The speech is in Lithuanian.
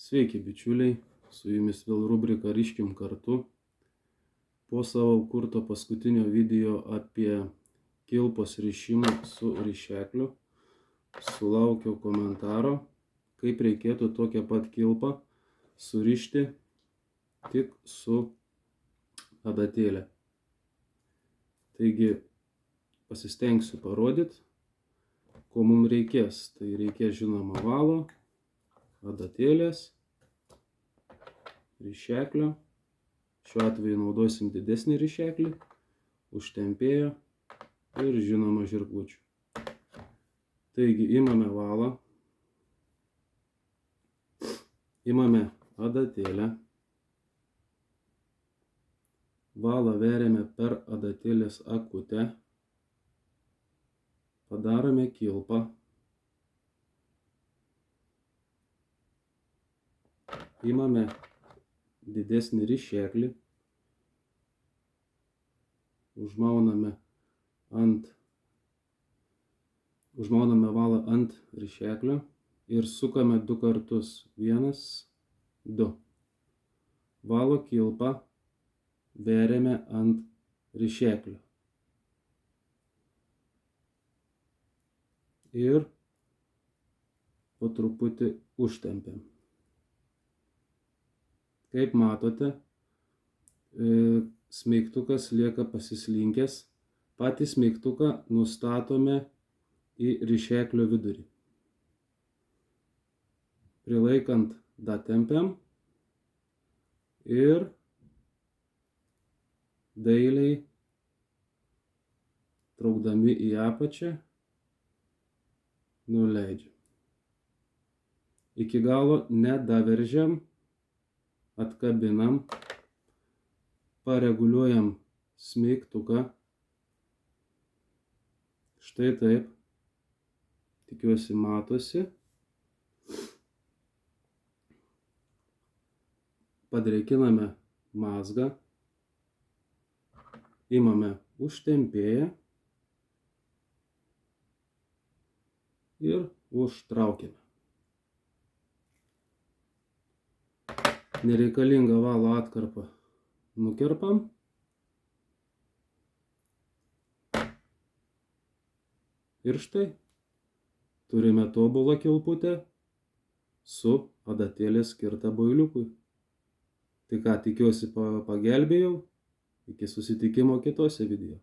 Sveiki bičiuliai, su jumis vėl rubrika Riškim kartu. Po savo kurto paskutinio video apie kilpos rišimą su rišekliu sulaukiau komentaro, kaip reikėtų tokią pat kilpą surišti tik su adatėle. Taigi pasistengsiu parodyti, ko mums reikės. Tai reikės žinoma valo, adatėlės, rišeklio. Šiuo atveju naudosim didesnį rišeklį, užtempėjo ir žinoma žirklučių. Taigi imame valą, imame adatėlę, valą veriame per adatėlės akutę, padarome kilpą, imame didesnį rišeklį, užmauname valą ant rišeklio ir sukame 2 kartus. 1, 2. Valo kilpą veriame ant rišeklio ir po truputį užtempiam. Kaip matote, smeigtukas lieka pasislinkęs. Patį smeigtuką nustatome į rišeklio vidurį. Prilaikant datempiam ir dailiai traukdami į apačią nuleidžiam. Iki galo nedaveržiam, atkabinam, pareguliuojam smeigtuką. Štai taip, tikiuosi matosi. Padrėkiname mazgą, imame užtempėją ir užtraukiame. Nereikalingą valo atkarpą nukerpam. Ir štai turime tobulą kilputę su adatėlė skirta boiliukui. Tai ką, tikiuosi pagelbėjau. Iki susitikimo kitose video.